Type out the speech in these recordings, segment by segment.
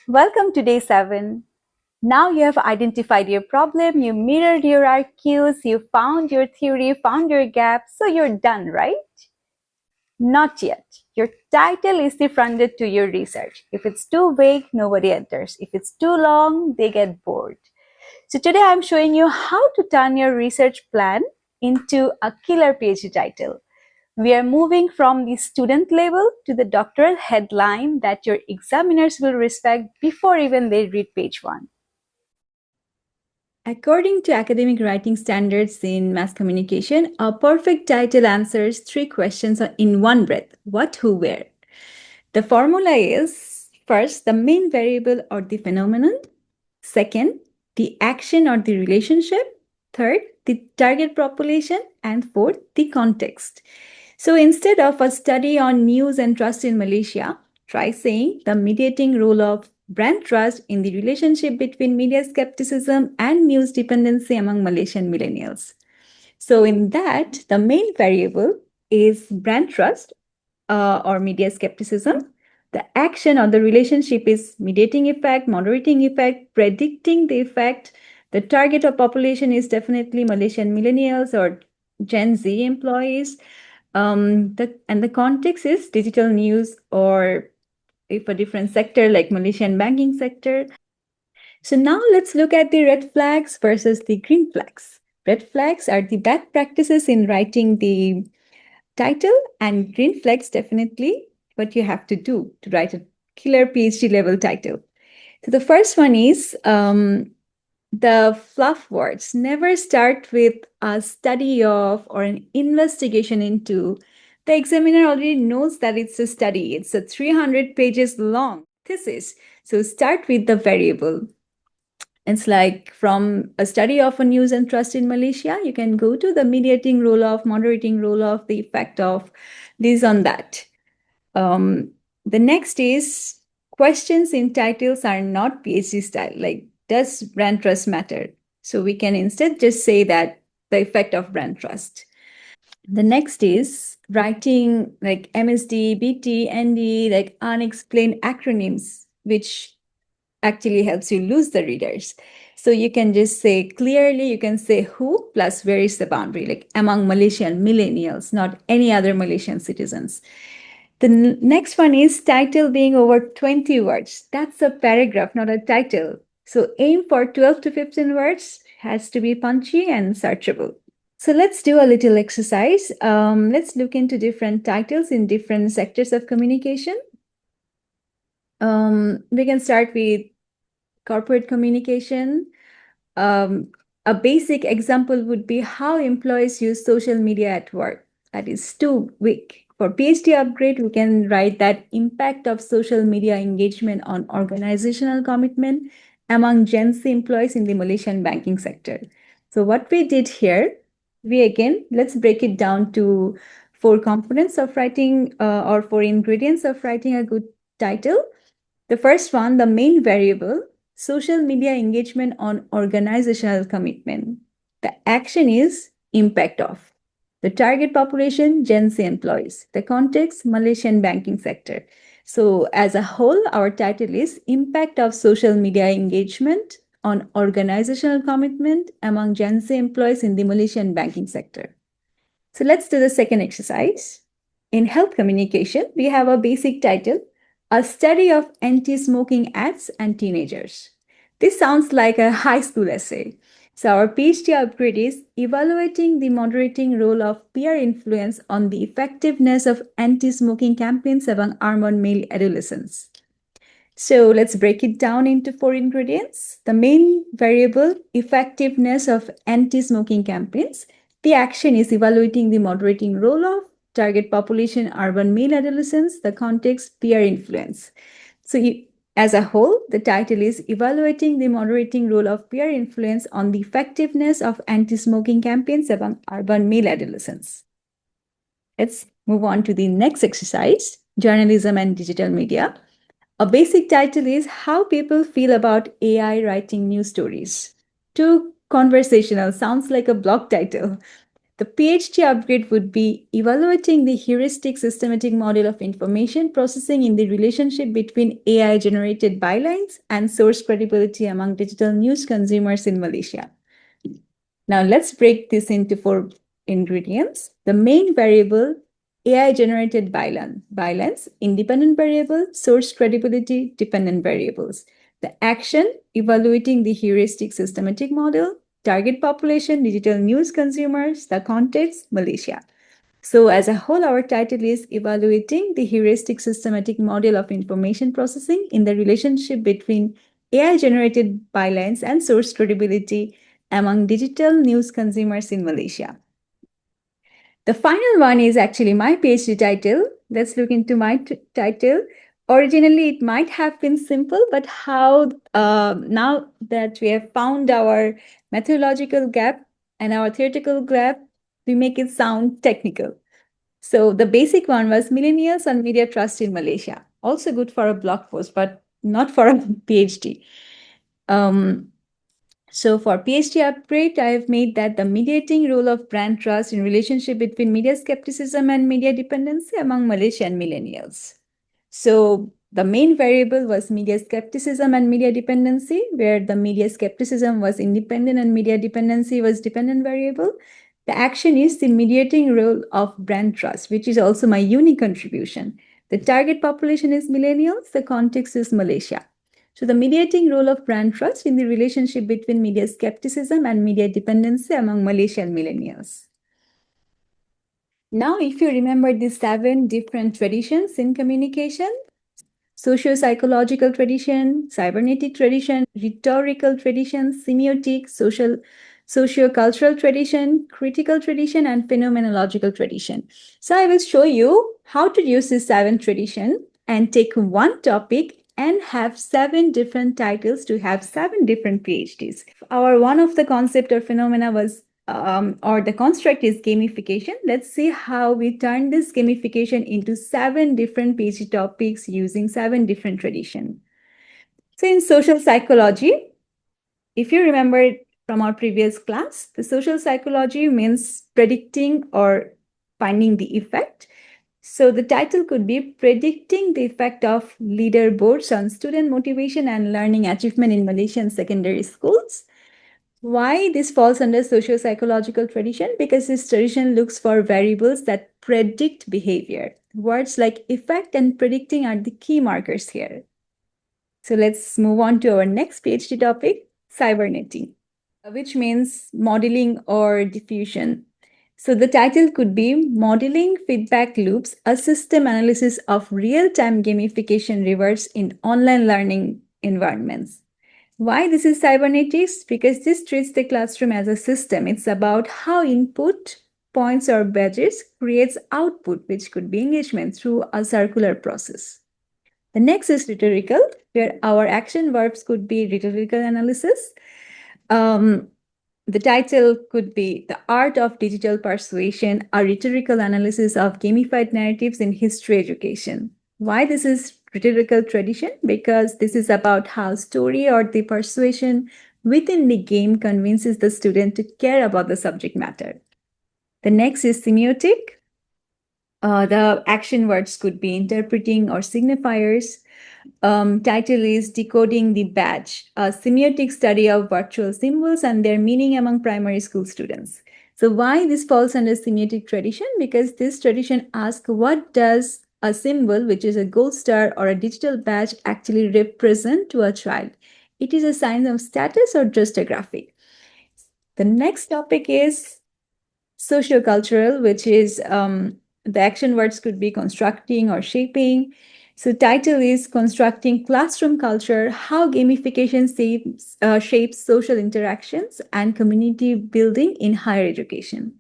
Welcome to day 7. Now you have identified your problem, you mirrored your RQs, you found your theory, found your gap, so you're done, right? Not yet. Your title is the fronted to your research. If it's too vague, nobody enters. If it's too long, they get bored. So today I'm showing you how to turn your research plan into a killer PhD title. We are moving from the student level to the doctoral headline that your examiners will respect before even they read page 1. According to academic writing standards in mass communication, a perfect title answers 3 questions in one breath: what, who, where. The formula is first, the main variable or the phenomenon, second, the action or the relationship, third, the target population, and fourth, the context. So instead of a study on news and trust in Malaysia, try saying the mediating role of brand trust in the relationship between media skepticism and news dependency among Malaysian millennials. So in that, the main variable is brand trust or media skepticism. The action or the relationship is mediating effect, moderating effect, predicting the effect. The target of population is definitely Malaysian millennials or Gen Z employees. And the context is digital news, or if a different sector like Malaysian banking sector. So now let's look at the red flags versus the green flags. Red flags are the bad practices in writing the title, and green flags definitely what you have to do to write a killer PhD level title. So the first one is the fluff words. Never start with a study of or an investigation into. The examiner already knows that it's a study. It's a 300 pages long thesis. So start with the variable. It's like from a study of a news and trust in Malaysia, you can go to the mediating role of, moderating role of, the effect of this on that. The next is questions in titles are not PhD style. Like, does brand trust matter? So we can instead just say that the effect of brand trust. The next is writing like MSD, BT, ND, like unexplained acronyms, which actually helps you lose the readers. So you can just say clearly, you can say who plus where is the boundary, like among Malaysian millennials, not any other Malaysian citizens. The next one is title being over 20 words. That's a paragraph, not a title. So aim for 12 to 15 words, has to be punchy and searchable. So let's do a little exercise. Let's look into different titles in different sectors of communication. We can start with corporate communication. A basic example would be how employees use social media at work. That is too weak. For PhD upgrade, we can write that impact of social media engagement on organizational commitment among Gen Z employees in the Malaysian banking sector. So what we did here, let's break it down to 4 components of writing or 4 ingredients of writing a good title. The first one, the main variable, social media engagement on organizational commitment. The action is impact of. The target population, Gen Z employees. The context, Malaysian banking sector. So as a whole, our title is Impact of Social Media Engagement on Organizational Commitment among Gen Z employees in the Malaysian banking sector. So let's do the second exercise. In health communication, we have a basic title, A Study of Anti-Smoking Ads and Teenagers. This sounds like a high school essay. So our PhD upgrade is evaluating the moderating role of peer influence on the effectiveness of anti-smoking campaigns among urban male adolescents. So let's break it down into 4 ingredients. The main variable, effectiveness of anti-smoking campaigns. The action is evaluating the moderating role of target population, urban male adolescents. The context, peer influence. So as a whole, the title is Evaluating the Moderating Role of Peer Influence on the Effectiveness of Anti-Smoking Campaigns Among Urban Male Adolescents. Let's move on to the next exercise, Journalism and Digital Media. A basic title is How People Feel About AI Writing News Stories. Too conversational, sounds like a blog title. The PhD upgrade would be evaluating the heuristic systematic model of information processing in the relationship between AI generated bylines and source credibility among digital news consumers in Malaysia. Now let's break this into four ingredients. The main variable, AI generated bylines, independent variable, source credibility, dependent variables. The action, evaluating the heuristic systematic model, target population, digital news consumers, the context, Malaysia. So as a whole, our title is Evaluating the Heuristic Systematic Model of Information Processing in the Relationship between AI-generated bylines and source credibility among digital news consumers in Malaysia. The final one is actually my PhD title. Let's look into my title. Originally, it might have been simple, but how now that we have found our methodological gap and our theoretical gap, we make it sound technical. So the basic one was Millennials and Media Trust in Malaysia. Also good for a blog post, but not for a PhD. So for PhD upgrade, I have made that the mediating role of brand trust in relationship between media skepticism and media dependency among Malaysian millennials. So the main variable was media skepticism and media dependency, where the media skepticism was independent and media dependency was dependent variable. The action is the mediating role of brand trust, which is also my unique contribution. The target population is millennials, the context is Malaysia. So the mediating role of brand trust in the relationship between media skepticism and media dependency among Malaysian millennials. Now, if you remember these 7 different traditions in communication, socio-psychological tradition, cybernetic tradition, rhetorical tradition, semiotic, socio-cultural tradition, critical tradition, and phenomenological tradition. So I will show you how to use this 7 tradition and take one topic and have 7 different titles to have 7 different PhDs. One of the concept or phenomena was or the construct is gamification. Let's see how we turn this gamification into 7 different PhD topics using 7 different traditions. So in social psychology, if you remember from our previous class, the social psychology means predicting or finding the effect. So the title could be Predicting the Effect of Leaderboards on Student Motivation and Learning Achievement in Malaysian Secondary Schools. Why this falls under socio-psychological tradition? Because this tradition looks for variables that predict behavior. Words like effect and predicting are the key markers here. So let's move on to our next PhD topic, cybernetics, which means modeling or diffusion. So the title could be Modeling Feedback Loops, a system analysis of real-time gamification rewards in online learning environments. Why this is cybernetics? Because this treats the classroom as a system. It's about how input, points or badges creates output, which could be engagement through a circular process. The next is rhetorical, where our action verbs could be rhetorical analysis. The title could be The Art of Digital Persuasion, a rhetorical analysis of gamified narratives in history education. Why this is rhetorical tradition? Because this is about how story or the persuasion within the game convinces the student to care about the subject matter. The next is semiotic. The action words could be interpreting or signifiers. Title is Decoding the Badge, a semiotic study of virtual symbols and their meaning among primary school students. So why this falls under semiotic tradition? Because this tradition asks what does a symbol, which is a gold star or a digital badge, actually represent to a child? It is a sign of status or just a graphic. The next topic is sociocultural, which is the action words could be constructing or shaping. So title is Constructing Classroom Culture, How Gamification Shapes Social Interactions and Community Building in Higher Education.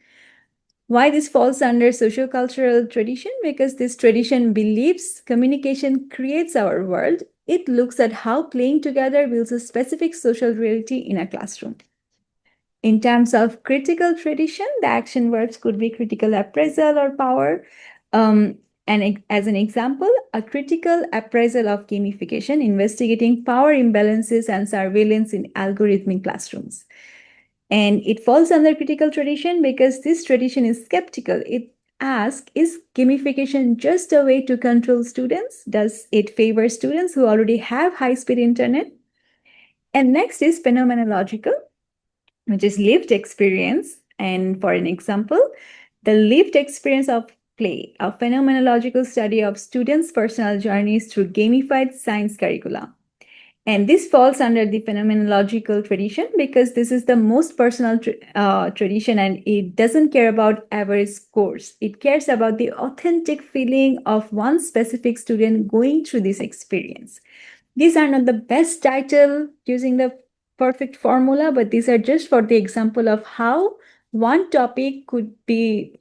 Why this falls under sociocultural tradition? Because this tradition believes communication creates our world. It looks at how playing together builds a specific social reality in a classroom. In terms of critical tradition, the action verbs could be critical appraisal or power. And as an example, a critical appraisal of gamification, investigating power imbalances and surveillance in algorithmic classrooms. And it falls under critical tradition because this tradition is skeptical. It asks, is gamification just a way to control students? Does it favor students who already have high speed internet? And next is phenomenological, which is lived experience. And for an example, the lived experience of play, a phenomenological study of students' personal journeys through gamified science curricula. And this falls under the phenomenological tradition because this is the most personal tradition, and it doesn't care about average scores. It cares about the authentic feeling of one specific student going through this experience. These are not the best title using the perfect formula, but these are just for the example of how one topic could be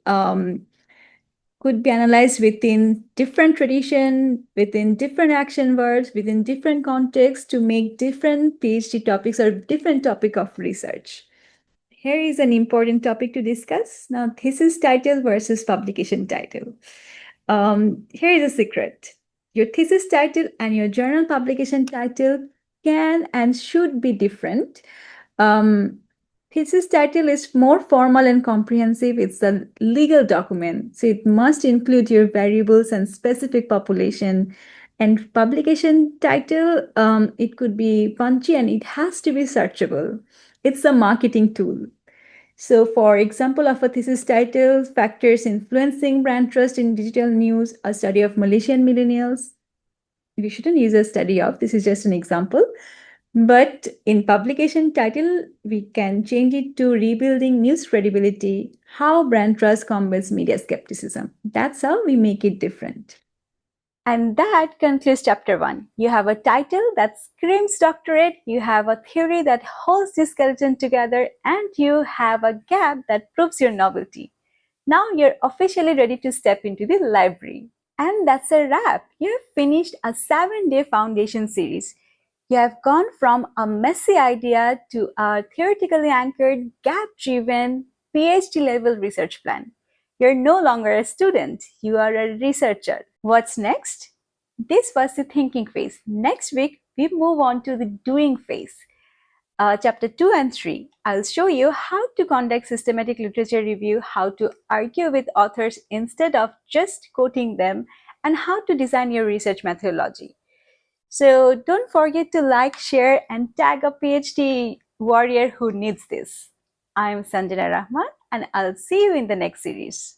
analyzed within different tradition, within different action words, within different contexts to make different PhD topics or different topic of research. Here is an important topic to discuss. Now, thesis title versus publication title. Here is a secret. Your thesis title and your journal publication title can and should be different. Um, Thesis title is more formal and comprehensive. It's a legal document, so it must include your variables and specific population. And publication title, it could be punchy and it has to be searchable. It's a marketing tool. So, for example, of a thesis title, factors influencing brand trust in digital news, a study of Malaysian millennials. We shouldn't use a study of, this is just an example. But in publication title, we can change it to rebuilding news credibility, how brand trust combats media skepticism. That's how we make it different. And that concludes chapter 1. You have a title that screams doctorate, you have a theory that holds the skeleton together, and you have a gap that proves your novelty. Now you're officially ready to step into the library. And that's a wrap. You have finished a 7-day foundation series. You have gone from a messy idea to a theoretically anchored, gap-driven, PhD-level research plan. You're no longer a student, you are a researcher. What's next? This was the thinking phase. Next week, we move on to the doing phase. Chapter 2 and 3, I'll show you how to conduct systematic literature review, how to argue with authors instead of just quoting them, and how to design your research methodology. So don't forget to like, share, and tag a PhD warrior who needs this. I'm Sanjana Rahman, and I'll see you in the next series.